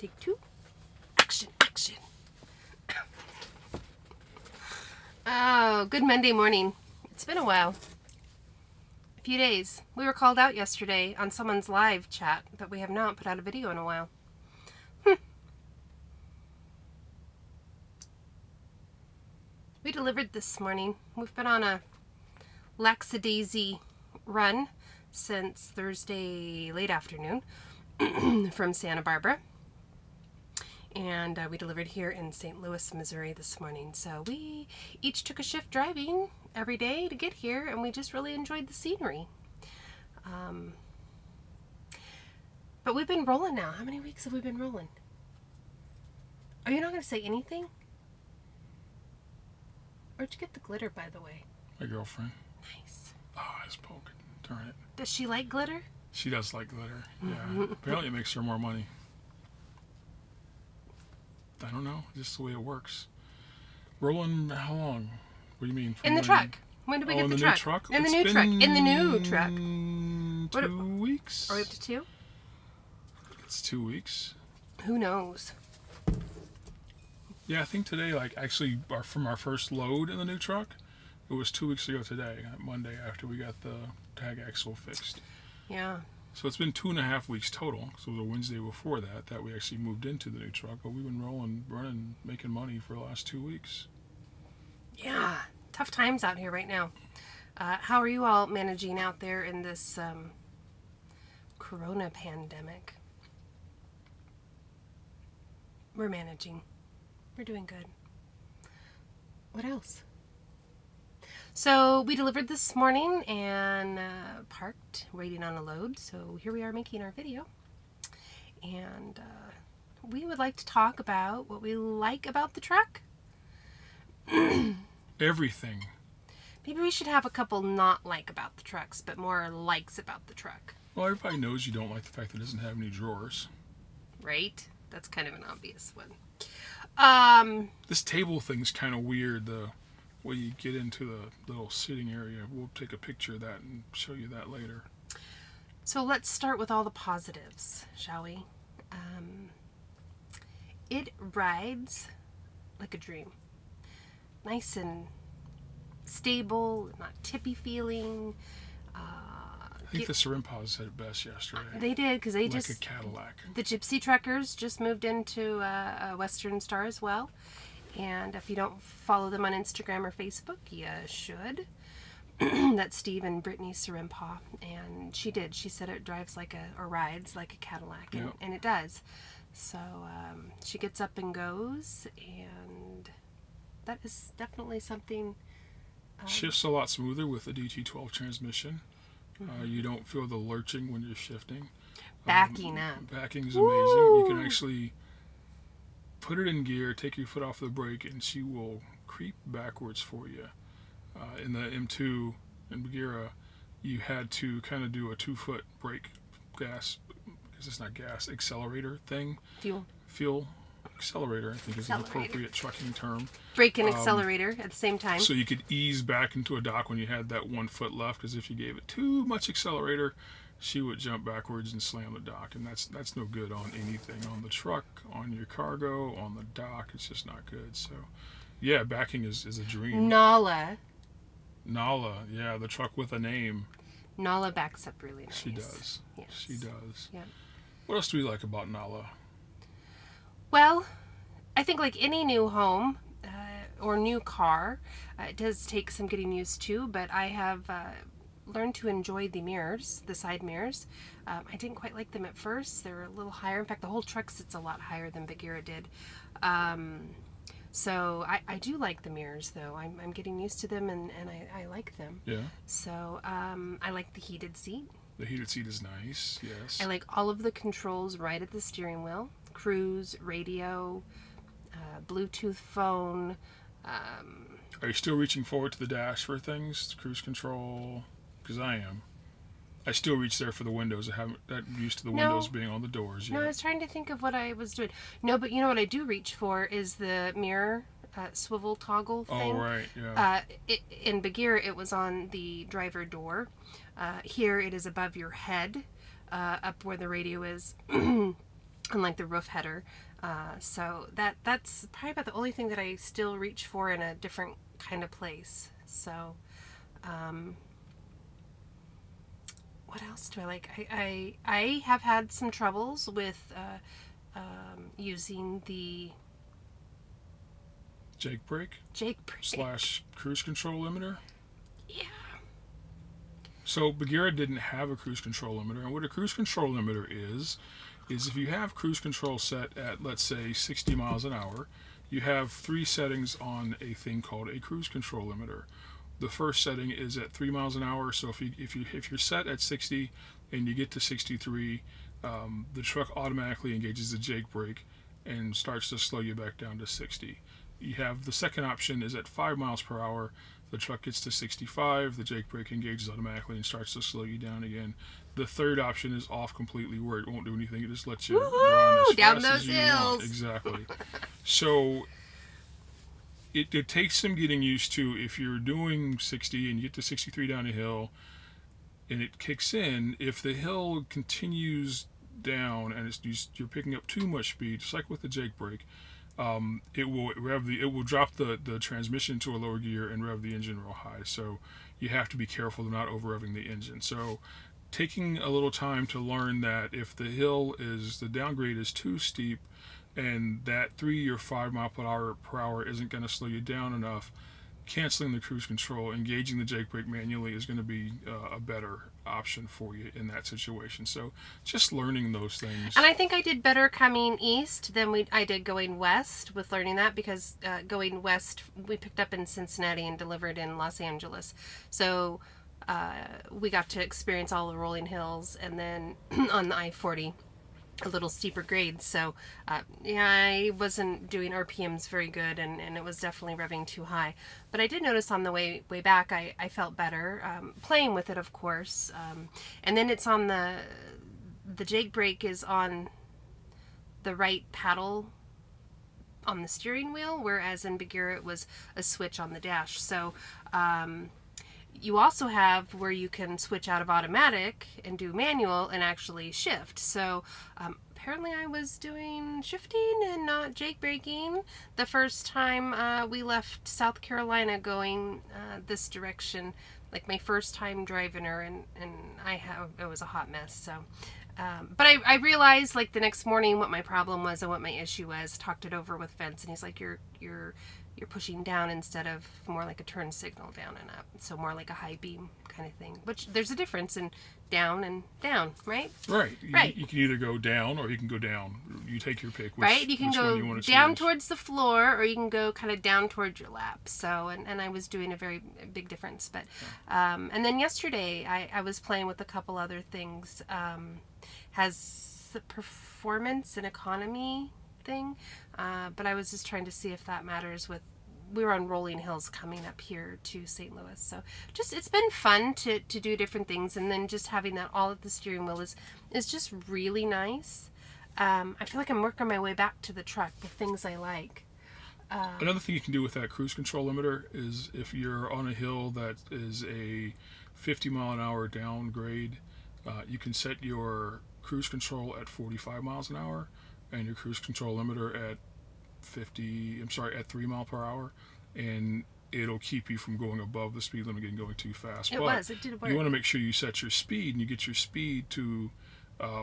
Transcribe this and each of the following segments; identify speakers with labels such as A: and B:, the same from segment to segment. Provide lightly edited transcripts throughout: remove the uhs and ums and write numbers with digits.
A: Take two. Action, action. Oh, good Monday morning. It's been a while. A few days. We were called out yesterday on someone's live chat, but we have not put out a video in a while. We delivered this morning. We've been on a lackadaisy run since Thursday late afternoon from Santa Barbara. And we delivered here in St. Louis, Missouri this morning. So we each took a shift driving every day to get here, and we just really enjoyed the scenery. But we've been rolling now. How many weeks have we been rolling? Are you not going to say anything? Where'd you get the glitter, by the way?
B: My girlfriend.
A: Nice.
B: Oh, I was poking. Darn it.
A: Does she like glitter?
B: She does like glitter. Yeah. Apparently it makes her more money. I don't know. Just the way it works. Rolling how long? What do you mean?
A: In the truck. When did we get the truck? In the new truck. In the new truck.
B: 2 weeks.
A: Are we up to 2?
B: It's 2 weeks.
A: Who knows?
B: Yeah, I think today, actually, from our first load in the new truck, it was 2 weeks ago today, Monday, after we got the tag axle fixed.
A: Yeah.
B: So it's been 2.5 weeks total. So it was a Wednesday before that we actually moved into the new truck. But we've been running, making money for the last 2 weeks.
A: Yeah. Tough times out here right now. How are you all managing out there in this corona pandemic? We're managing. We're doing good. What else? So we delivered this morning and parked, waiting on a load. So here we are making our video. And we would like to talk about what we like about the truck.
B: Everything.
A: Maybe we should have a couple not like about the trucks, but more likes about the truck.
B: Well, everybody knows you don't like the fact that it doesn't have any drawers.
A: Right? That's kind of an obvious one.
B: This table thing's kind of weird. The way you get into the little sitting area. We'll take a picture of that and show you that later.
A: So let's start with all the positives, shall we? It rides like a dream. Nice and stable, not tippy feeling.
B: I think the Serinpas said it best yesterday.
A: They did, because they
B: like a Cadillac.
A: The Gypsy Truckers just moved into a Western Star as well. And if you don't follow them on Instagram or Facebook, you should. That's Steve and Brittany Serimpa. And she did. She said it drives or rides like a Cadillac. And, and it does. So she gets up and goes. And that is definitely something.
B: Shifts a lot smoother with the DT12 transmission. You don't feel the lurching when you're shifting.
A: Backing up.
B: Backing is amazing. You can actually put it in gear, take your foot off the brake, and she will creep backwards for you. In the M2 in Bagheera, you had to kind of do a 2-foot brake gas, because it's not gas, accelerator thing. Fuel. Accelerator, I think, is an appropriate trucking term.
A: Brake and accelerator at the same time.
B: So you could ease back into a dock when you had that 1 foot left, because if you gave it too much accelerator, she would jump backwards and slam the dock, and that's no good on anything, on the truck, on your cargo, on the dock. It's just not good. So, yeah, backing is a dream.
A: Nala,
B: yeah, the truck with a name.
A: Nala backs up really nice.
B: She does. Yes. She does.
A: Yeah.
B: What else do we like about Nala?
A: Well, I think like any new home or new car, it does take some getting used to, but I have learned to enjoy the mirrors, the side mirrors. I didn't quite like them at first. They were a little higher. In fact, the whole truck sits a lot higher than Bagheera did. So I do like the mirrors, though. I'm getting used to them, and I like them.
B: Yeah.
A: So I like the heated seat.
B: The heated seat is nice, yes.
A: I like all of the controls right at the steering wheel. Cruise, radio, Bluetooth phone.
B: Are you still reaching forward to the dash for things? Cruise control? Because I am. I still reach there for the windows. I haven't gotten used to the windows being on the doors yet.
A: No, I was trying to think of what I was doing. No, but you know what I do reach for is the mirror swivel toggle thing.
B: Oh, right, yeah.
A: In Bagheera, it was on the driver door. Here, it is above your head, up where the radio is. unlike the roof header. So that's probably about the only thing that I still reach for in a different kind of place. So what else do I like? I have had some troubles with using the
B: Jake brake / cruise control limiter.
A: Yeah.
B: So Bagheera didn't have a cruise control limiter, and what a cruise control limiter is if you have cruise control set at, let's say, 60 miles an hour, you have 3 settings on a thing called a cruise control limiter. The first setting is at 3 miles an hour, so if you're set at 60 and you get to 63, the truck automatically engages the Jake brake and starts to slow you back down to 60. You have the second option is at 5 miles per hour. The truck gets to 65, the Jake brake engages automatically and starts to slow you down again. The third option is off completely, where it won't do anything. It just lets you run as
A: down
B: fast
A: those
B: as you
A: hills.
B: want. Exactly. So it takes some getting used to. If you're doing 60 and you get to 63 down a hill and it kicks in, if the hill continues down and you're picking up too much speed, just like with the Jake brake, it will drop the transmission to a lower gear and rev the engine real high. So you have to be careful to not over revving the engine. So taking a little time to learn that if the downgrade is too steep and that 3 or 5 mile per hour isn't going to slow you down enough, canceling the cruise control, engaging the Jake brake manually is going to be a better option for you in that situation. So just learning those things.
A: And I think I did better coming east than I did going west with learning that, because going west, we picked up in Cincinnati and delivered in Los Angeles. So we got to experience all the rolling hills, and then on the I-40, a little steeper grades. So I wasn't doing RPMs very good, and it was definitely revving too high. But I did notice on the way back I felt better playing with it, of course. And then it's on the Jake brake is on the right paddle on the steering wheel, whereas in Bagheera it was a switch on the dash. So you also have where you can switch out of automatic and do manual and actually shift. So apparently I was doing shifting and not Jake braking the first time we left South Carolina going this direction, like my first time driving her, and it was a hot mess. So but I realized like the next morning what my problem was and what my issue was. Talked it over with Vince, and he's like, you're pushing down instead of more like a turn signal down and up. So more like a high beam kind of thing. Which there's a difference in down and down, right?
B: Right.
A: Right.
B: You can either go down or you can go down. You take your pick.
A: Right. You can go down towards the floor, or you can go kind of down towards your lap. So, and I was doing a very big difference. But, and then yesterday I was playing with a couple other things. Has the performance and economy thing. But I was just trying to see if that matters we were on rolling hills coming up here to St. Louis. So it's been fun to do different things, and then just having that all at the steering wheel is just really nice. I feel like I'm working my way back to the truck with things I like.
B: Another thing you can do with that cruise control limiter is if you're on a hill that is a 50 mile an hour downgrade, you can set your cruise control at 45 miles an hour and your cruise control limiter at 3 mile per hour, and it'll keep you from going above the speed limit and going too fast.
A: It did work.
B: You want to make sure you set your speed and you get your speed to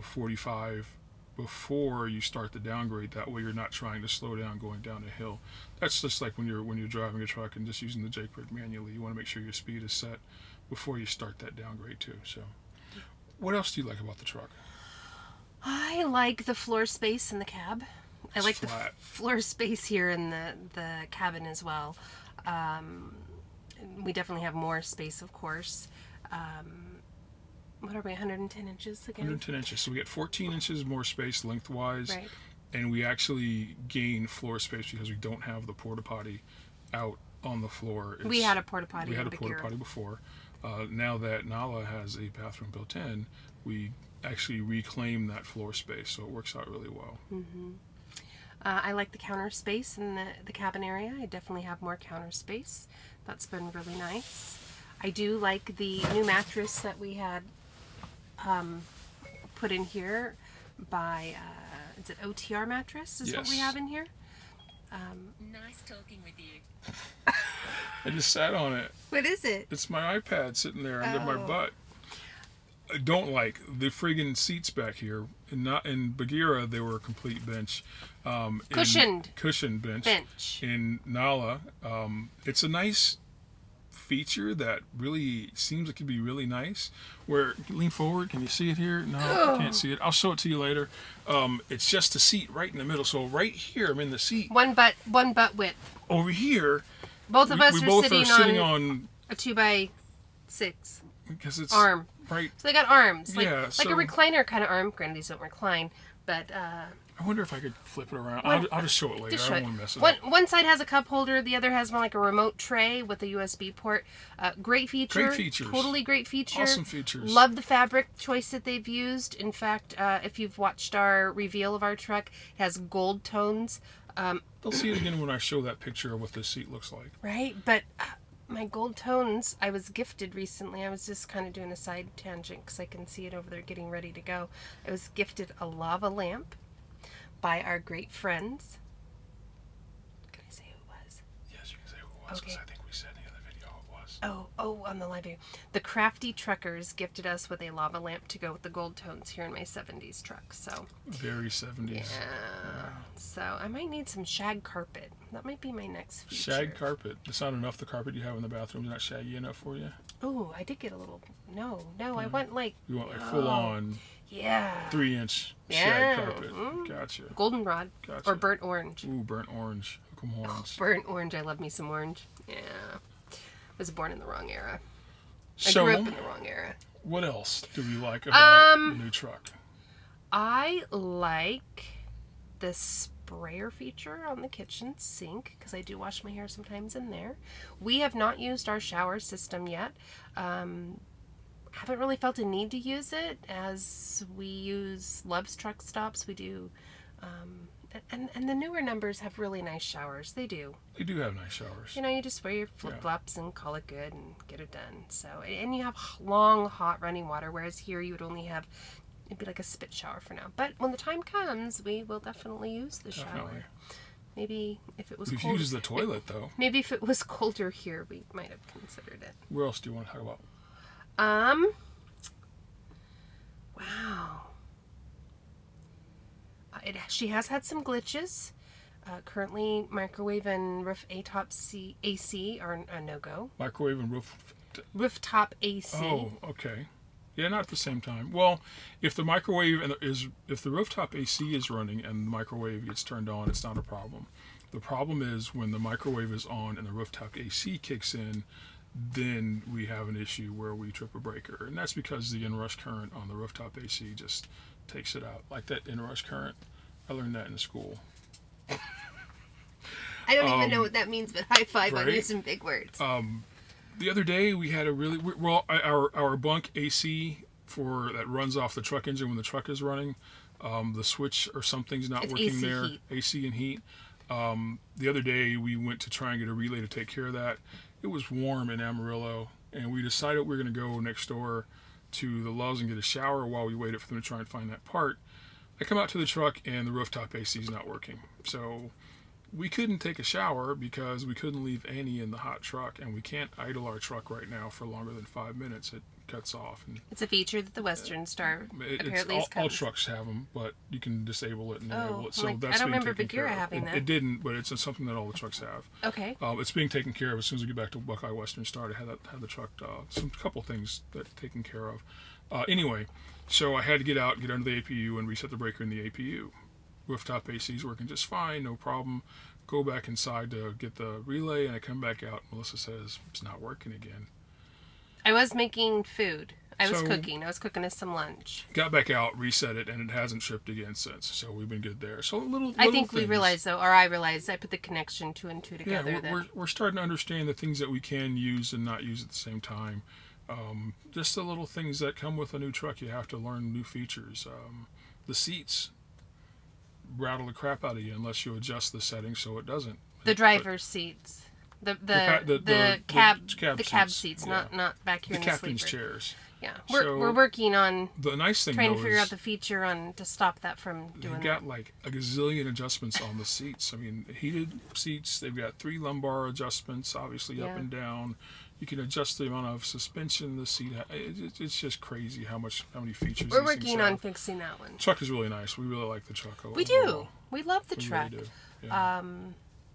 B: 45 before you start the downgrade. That way you're not trying to slow down going down a hill. That's just like when you're driving a truck and just using the Jake brake manually. You want to make sure your speed is set before you start that downgrade too. So what else do you like about the truck?
A: I like the floor space in the cab. I like the floor space here in the cabin as well. We definitely have more space, of course. What are we, 110 inches again?
B: 110 inches. So we get 14 inches more space lengthwise.
A: Right.
B: And we actually gain floor space because we don't have the porta potty out on the floor.
A: We had a porta potty.
B: We had a porta potty before. Now that Nala has a bathroom built in, we actually reclaim that floor space, so it works out really well.
A: Mm-hmm. I like the counter space in the cabin area. I definitely have more counter space. That's been really nice. I do like the new mattress that we had put in here by is it OTR mattress is what we
B: Yes.
A: have in here.
C: Nice talking with you.
B: I just sat on it.
A: What is it?
B: It's my iPad sitting there under my
A: Oh.
B: butt. I don't like the friggin' seats back here. In Bagheera, they were a complete bench. Cushioned bench. In Nala, it's a nice feature that really seems like it'd be really nice. Where, lean forward, can you see it here? No, I can't see it. I'll show it to you later. It's just a seat right in the middle. So right here, I'm in the seat.
A: One butt width.
B: Over here,
A: Both of us
B: we
A: are
B: both
A: sitting,
B: are sitting
A: on a 2x6
B: because it's
A: arm.
B: Right.
A: So they got arms, like
B: Yeah,
A: like
B: so-
A: a recliner kind of arm. Granted, these don't recline, but
B: I wonder if I could flip it around.
A: One-
B: I'll just show it later.
A: just
B: I
A: show
B: don't
A: it.
B: want to mess it up.
A: One side has a cup holder, the other has more like a remote tray with a USB port. Great feature.
B: Great features.
A: Totally great feature.
B: Awesome features.
A: Love the fabric choice that they've used. In fact, if you've watched our reveal of our truck, it has gold tones.
B: They'll see it again when I show that picture of what this seat looks like.
A: Right, but my gold tones, I was gifted recently. I was just kind of doing a side tangent because I can see it over there getting ready to go. I was gifted a lava lamp by our great friends. Can I say who it was?
B: Yes, you can say who it was, because
A: Okay.
B: I think we said in the other video who it was.
A: Oh, on the live video. The Crafty Truckers gifted us with a lava lamp to go with the gold tones here in my 70s truck. So,
B: Very 70s.
A: so I might need some shag carpet. That might be my next feature.
B: Shag carpet. It's not enough. The carpet you have in the bathroom is not shaggy enough for you.
A: Oh, I did get a little. No, I want like.
B: You want like full on
A: Yeah.
B: 3-inch
A: Yeah.
B: shag carpet.
A: Mm.
B: Gotcha.
A: Goldenrod.
B: Gotcha.
A: Or burnt orange.
B: Ooh, burnt orange. Hook 'em horns.
A: Burnt orange. I love me some orange. Yeah. Was born in the wrong era. I
B: So,
A: grew up in the wrong era.
B: what else do we like about the new truck?
A: I like the sprayer feature on the kitchen sink because I do wash my hair sometimes in there. We have not used our shower system yet. Haven't really felt a need to use it as we use Love's truck stops. We do, and the newer numbers have really nice showers. They do.
B: They do have nice showers.
A: You know, you just wear your flip-flops and call it good and get it done. So, and you have long, hot running water, whereas here you would only have, it'd be like a spit shower for now. But when the time comes, we will definitely use the shower.
B: Definitely.
A: Maybe if it was
B: We've
A: cold,
B: used the toilet, though.
A: maybe if it was colder here, we might have considered it.
B: Where else do you want to talk about?
A: Wow. She has had some glitches. Currently, microwave and roof AC are a no-go.
B: Microwave and
A: Rooftop AC.
B: Oh, okay. Yeah, not at the same time. Well, if the microwave if the rooftop AC is running and the microwave gets turned on, it's not a problem. The problem is when the microwave is on and the rooftop AC kicks in, then we have an issue where we trip a breaker, and that's because the inrush current on the rooftop AC just takes it out. Like that inrush current, I learned that in school.
A: I don't even know what that means, but high five on
B: right?
A: using big words.
B: The other day we had a really our bunk AC that runs off the truck engine when the truck is running, the switch or something's not
A: It's
B: working
A: AC
B: there.
A: heat.
B: AC and heat. The other day we went to try and get a relay to take care of that. It was warm in Amarillo, and we decided we were going to go next door to the Love's and get a shower while we waited for them to try and find that part. I come out to the truck and the rooftop AC is not working. So we couldn't take a shower because we couldn't leave Annie in the hot truck, and we can't idle our truck right now for longer than 5 minutes. It cuts off. And
A: It's a feature that the Western Star apparently has
B: all
A: come.
B: trucks have them, but you can disable it and enable it. So
A: like,
B: that's
A: I don't
B: being
A: remember
B: taken care
A: Bagheera
B: of.
A: having that.
B: It didn't, but it's something that all the trucks have.
A: Okay.
B: It's being taken care of as soon as we get back to Buckeye Western Star to have the truck, some couple things that taken care of. Anyway, so I had to get out, get under the APU, and reset the breaker in the APU. Rooftop AC is working just fine, no problem. Go back inside to get the relay, and I come back out. Melissa says it's not working again.
A: I was making food. I was
B: So-
A: cooking. I was cooking us some lunch.
B: Got back out, reset it, and it hasn't tripped again since. So we've been good there. So little
A: I think we
B: things.
A: realized, though, or I realized, I put the connection 2 and 2
B: Yeah,
A: together.
B: we're starting to understand the things that we can use and not use at the same time. Just the little things that come with a new truck. You have to learn new features. The seats rattle the crap out of you unless you adjust the settings so it doesn't.
A: The driver's seats. The
B: the
A: cab
B: cab
A: seats,
B: yeah.
A: not back here
B: The
A: in the
B: captain's
A: sleeper.
B: chairs.
A: Yeah,
B: So,
A: we're working on
B: the nice thing
A: trying
B: though
A: to figure
B: is
A: out the feature on to stop that from doing
B: they've
A: that.
B: got like a gazillion adjustments on the seats. I mean, heated seats. They've got 3 lumbar adjustments, obviously up
A: Yeah.
B: and down. You can adjust the amount of suspension the seat. It's just crazy how many features.
A: We're
B: these things
A: working on
B: have.
A: fixing that one.
B: Truck is really nice. We really like the truck.
A: We do. We love the
B: We
A: truck.
B: really do. Yeah.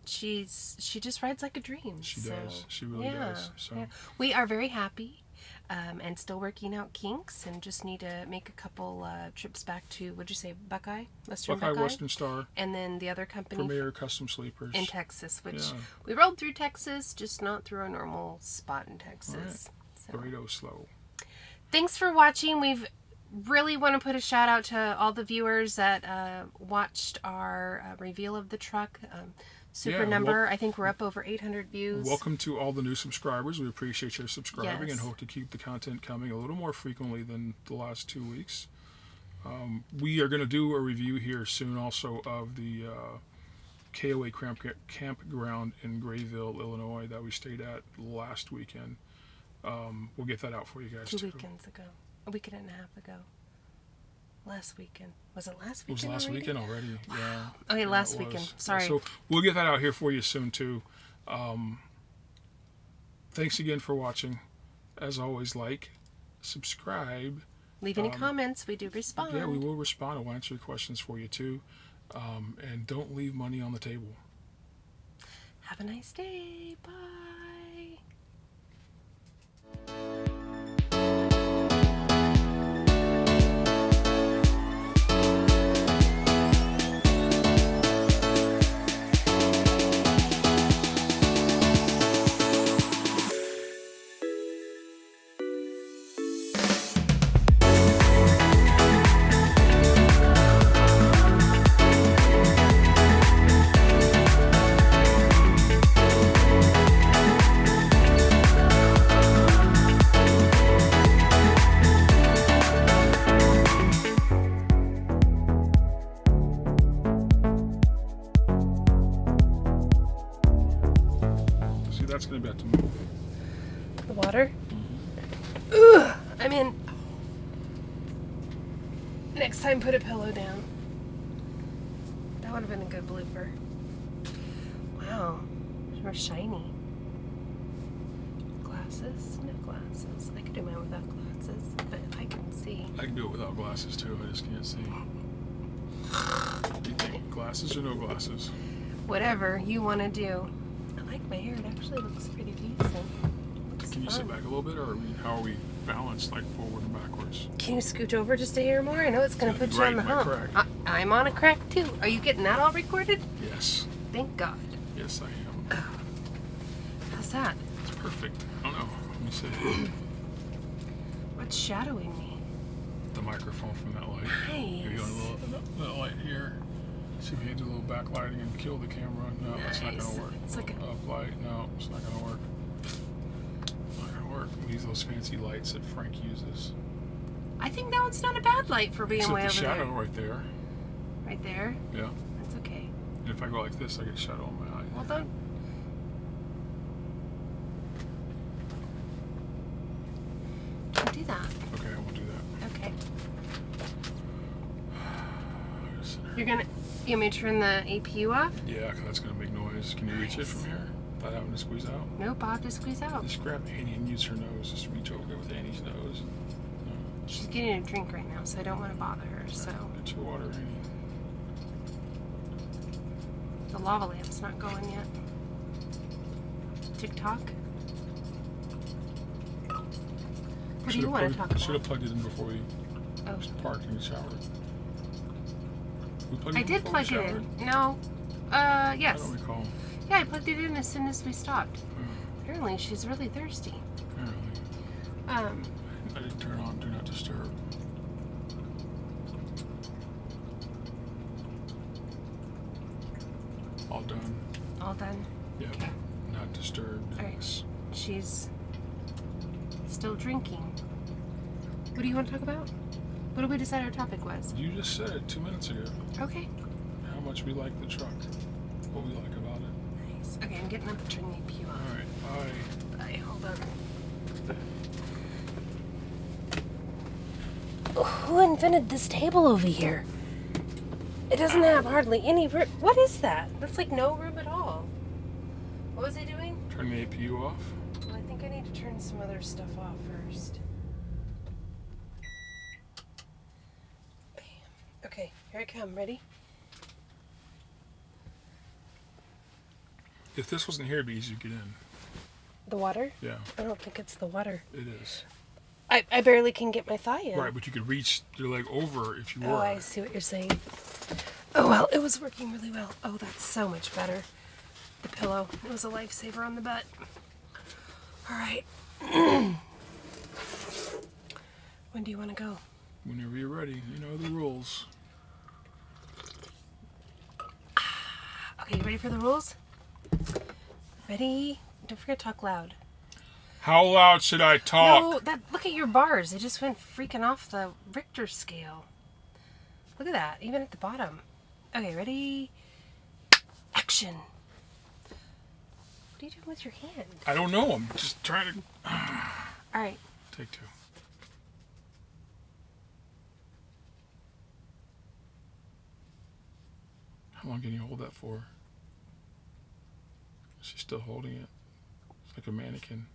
A: She just rides like a dream.
B: She
A: so,
B: does. She really
A: yeah,
B: does. So
A: yeah. We are very happy, and still working out kinks, and just need to make a couple trips back to, what'd you say, Buckeye?
B: Buckeye, Western Star,
A: And then the other company
B: Premier Custom Sleepers.
A: in Texas, which
B: Yeah.
A: we rolled through Texas, just not through our normal spot in Texas. So.
B: Burrito slow.
A: Thanks for watching. We've really want to put a shout out to all the viewers that watched our reveal of the truck. Super
B: Yeah,
A: number. I think we're up over 800 views.
B: Welcome to all the new subscribers. We appreciate your subscribing
A: Yes.
B: and hope to keep the content coming a little more frequently than the last 2 weeks. We are going to do a review here soon also of the KOA campground in Grayville, Illinois that we stayed at last weekend. We'll get that out for you guys
A: 2
B: too.
A: weekends ago. A weekend and a half ago. Last weekend. Was it last
B: It was
A: weekend?
B: last
A: already?
B: weekend already. Yeah.
A: Okay,
B: Yeah,
A: last
B: it
A: weekend.
B: was.
A: Sorry.
B: So we'll get that out here for you soon too. Thanks again for watching. As always, like, subscribe.
A: Leave any comments. We do respond.
B: Yeah, we will respond. We'll answer your questions for you too. And don't leave money on the table.
A: Have a nice day. Bye.
B: See, that's going to be have to move.
A: The water? Ugh, I'm in. Next time, put a pillow down. That would have been a good blooper. Wow. They're shiny. Glasses? No glasses. I could do mine without glasses, but I can see.
B: I can do it without glasses too. I just can't see. Do you think glasses or no glasses?
A: Whatever you want to do. I like my hair. It actually looks pretty decent. Looks
B: Can you sit
A: fun.
B: back a little bit, or how are we balanced, like forward and backwards?
A: Can you scooch over just a hair more? I know it's going to put you
B: Right,
A: on the
B: my
A: hump.
B: crack.
A: I'm on a crack too. Are you getting that all recorded?
B: Yes.
A: Thank God.
B: Yes, I am.
A: How's that?
B: It's perfect. I don't know. Let me see.
A: What's shadowing me?
B: The microphone from that light. Maybe
A: Nice.
B: on a little that light here. See if you do a little backlighting and kill the camera. No, it's not
A: Nice.
B: gonna work.
A: It's like a-
B: Up light. No, it's not gonna work. Not gonna work. We use those fancy lights that Frank uses.
A: I think that one's not a bad light for being
B: Except
A: way
B: the
A: over
B: shadow
A: there.
B: right there.
A: Right there?
B: Yeah.
A: That's okay.
B: And if I go like this, I get shadow on my eye.
A: Well done. Don't do that.
B: Okay, I won't do that.
A: Okay.
B: Just-
A: You want me to turn the APU off?
B: Yeah, 'cause that's gonna make noise. Can you reach it from here without having to squeeze out?
A: Nope, I'll have to squeeze out.
B: Just grab Annie and use her nose. Just reach over with Annie's nose.
A: She's getting a drink right now, so I don't want to bother her. So
B: Get your water, Annie.
A: the lava lamp's not going yet. TikTok? What do you want to talk
B: Should have
A: about?
B: plugged it in before we
A: Oh,
B: parked in the shower. We plugged
A: I
B: it
A: did
B: before we
A: plug it
B: showered?
A: in. No.
B: I
A: Yes.
B: don't recall.
A: Yeah, I plugged it in as soon as we stopped.
B: Oh,
A: Apparently, she's really thirsty.
B: apparently. I didn't turn on Do Not Disturb. All done.
A: All done.
B: Yep.
A: Okay.
B: Not disturbed.
A: All right. She's still drinking. What do you want to talk about? What did we decide our topic was?
B: You just said it 2 minutes ago.
A: Okay.
B: How much we like the truck. What we like about it.
A: Nice. Okay, I'm getting up and turning the APU
B: All
A: on.
B: right. Bye.
A: Bye. Hold on. Who invented this table over here? It doesn't have hardly any room. What is that? That's like no room at all. What was I doing?
B: Turn the APU off.
A: Well, I think I need to turn some other stuff off first. Bam. Okay, here I come. Ready?
B: If this wasn't here, it'd be easy to get in.
A: The water?
B: Yeah,
A: I don't think it's the water.
B: it is.
A: I barely can get my thigh in.
B: Right, but you could reach your leg over if you were.
A: Oh, I see what you're saying. Oh, well, it was working really well. Oh, that's so much better. The pillow. It was a lifesaver on the butt. All right. When do you want to go?
B: Whenever you're ready, you know the rules.
A: Okay, you ready for the rules? Ready? Don't forget to talk loud.
B: How loud should I talk?
A: No, look at your bars. They just went freaking off the Richter scale. Look at that, even at the bottom. Okay, ready? Action. What are you doing with your hand?
B: I don't know. I'm just trying to.
A: All right.
B: Take two. How long can you hold that for? She's still holding it. It's like a mannequin.